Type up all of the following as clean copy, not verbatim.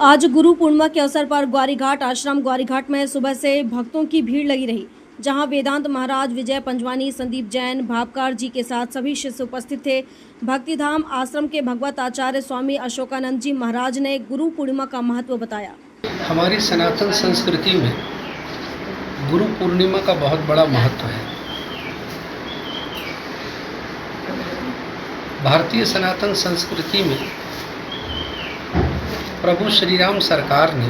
आज गुरु पूर्णिमा के अवसर पर ग्वारीघाट आश्रम ग्वारीघाट में सुबह से भक्तों की भीड़ लगी रही, जहां वेदांत महाराज, विजय पंजवानी, संदीप जैन, भावकार जी के साथ सभी शिष्य उपस्थित थे। भक्तिधाम आश्रम के भगवत आचार्य स्वामी अशोकानंद जी महाराज ने गुरु पूर्णिमा का महत्व बताया। हमारी सनातन संस्कृति में गुरु पूर्णिमा का बहुत बड़ा महत्व है। भारतीय सनातन संस्कृति में प्रभु श्री राम सरकार ने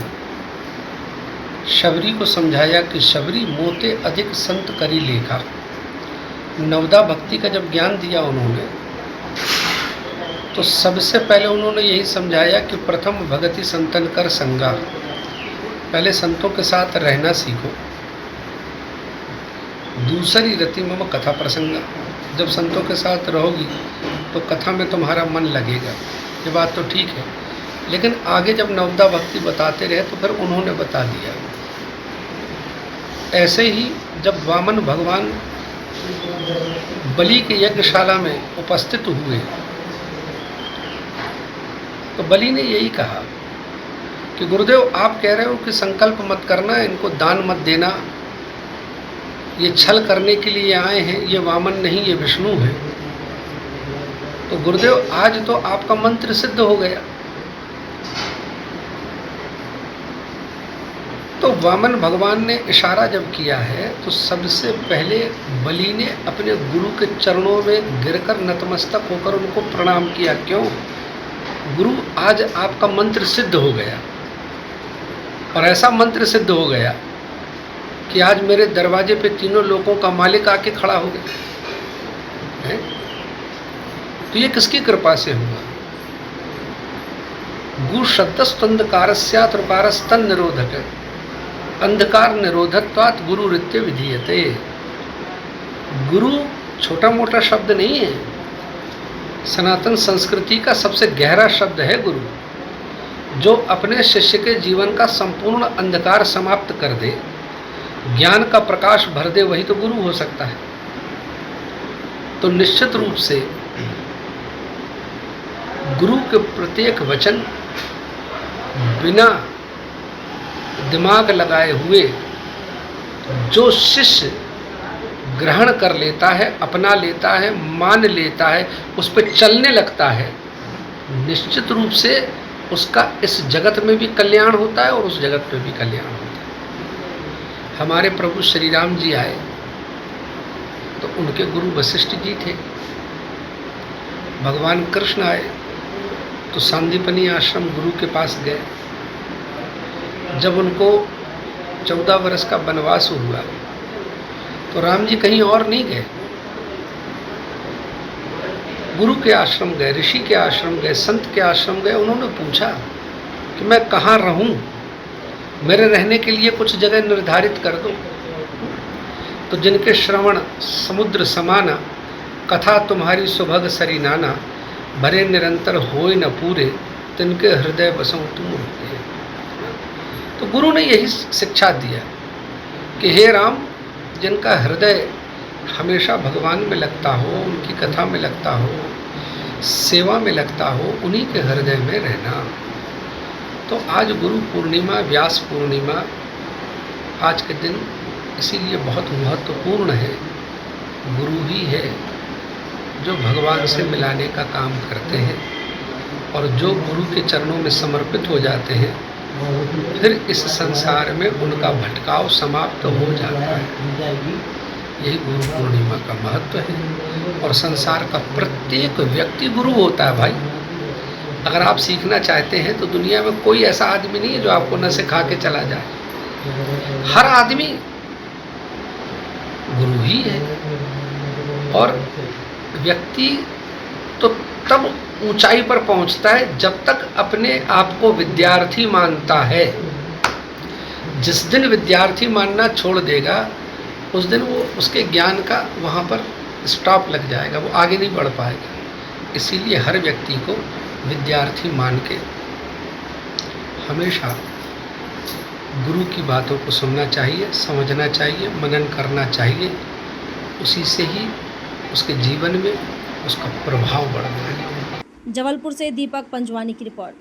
शबरी को समझाया कि शबरी मोते अधिक संत करी लेखा। नवदा भक्ति का जब ज्ञान दिया उन्होंने, तो सबसे पहले उन्होंने यही समझाया कि प्रथम भगति संतन कर संगा, पहले संतों के साथ रहना सीखो। दूसरी रति मम कथा प्रसंगा, जब संतों के साथ रहोगी तो कथा में तुम्हारा मन लगेगा। ये बात तो ठीक है, लेकिन आगे जब नवदा भक्ति बताते रहे तो फिर उन्होंने बता दिया। ऐसे ही जब वामन भगवान बलि के यज्ञशाला में उपस्थित हुए तो बलि ने यही कहा कि गुरुदेव, आप कह रहे हो कि संकल्प मत करना, इनको दान मत देना, ये छल करने के लिए आए हैं, ये वामन नहीं, ये विष्णु है। तो गुरुदेव, आज तो आपका मंत्र सिद्ध हो गया। तो वामन भगवान ने इशारा जब किया है तो सबसे पहले बलि ने अपने गुरु के चरणों में गिरकर नतमस्तक होकर उनको प्रणाम किया। क्यों? गुरु, आज आपका मंत्र सिद्ध हो गया, और ऐसा मंत्र सिद्ध हो गया कि आज मेरे दरवाजे पे तीनों लोगों का मालिक आके खड़ा हो गया है। तो ये किसकी कृपा से हुआ? गु शब्दस्तंधकारस्यात् ऋकारस्तन निरोधक, अंधकार निरोधत्वात् गुरु रित्य विधीयते। गुरु छोटा मोटा शब्द नहीं है, सनातन संस्कृति का सबसे गहरा शब्द है गुरु। जो अपने शिष्य के जीवन का संपूर्ण अंधकार समाप्त कर दे, ज्ञान का प्रकाश भर दे, वही तो गुरु हो सकता है। तो निश्चित रूप से गुरु के प्रत्येक वचन बिना दिमाग लगाए हुए जो शिष्य ग्रहण कर लेता है, अपना लेता है, मान लेता है, उस पर चलने लगता है, निश्चित रूप से उसका इस जगत में भी कल्याण होता है और उस जगत में भी कल्याण होता है। हमारे प्रभु श्री राम जी आए तो उनके गुरु वशिष्ठ जी थे। भगवान कृष्ण आए तो सांदीपनी आश्रम गुरु के पास गए। जब उनको 14 वर्ष का वनवास हुआ तो राम जी कहीं और नहीं गए, गुरु के आश्रम गए, ऋषि के आश्रम गए, संत के आश्रम गए। उन्होंने पूछा कि मैं कहाँ रहूं, मेरे रहने के लिए कुछ जगह निर्धारित कर दो। तो जिनके श्रवण समुद्र समाना, कथा तुम्हारी सुभग सरी नाना, भरे निरंतर होय न पूरे, तिनके हृदय बसों तुम रुके। तो गुरु ने यही शिक्षा दिया कि हे राम, जिनका हृदय हमेशा भगवान में लगता हो, उनकी कथा में लगता हो, सेवा में लगता हो, उन्हीं के हृदय में रहना। तो आज गुरु पूर्णिमा, व्यास पूर्णिमा आज के दिन इसीलिए बहुत महत्वपूर्ण है। गुरु ही है जो भगवान से मिलाने का काम करते हैं, और जो गुरु के चरणों में समर्पित हो जाते हैं, फिर इस संसार में उनका भटकाव समाप्त हो जाता है। यही गुरु पूर्णिमा का महत्व है। और संसार का प्रत्येक व्यक्ति गुरु होता है भाई। अगर आप सीखना चाहते हैं तो दुनिया में कोई ऐसा आदमी नहीं है जो आपको न सिखा के चला जाए। हर आदमी गुरु ही है। और व्यक्ति तो तब ऊंचाई पर पहुंचता है जब तक अपने आप को विद्यार्थी मानता है। जिस दिन विद्यार्थी मानना छोड़ देगा, उस दिन वो उसके ज्ञान का वहाँ पर स्टॉप लग जाएगा, वो आगे नहीं बढ़ पाएगा। इसीलिए हर व्यक्ति को विद्यार्थी मान के हमेशा गुरु की बातों को सुनना चाहिए, समझना चाहिए, मनन करना चाहिए। उसी से ही उसके जीवन में उसका प्रभाव बढ़ता है। जबलपुर से दीपक पंजवानी की रिपोर्ट।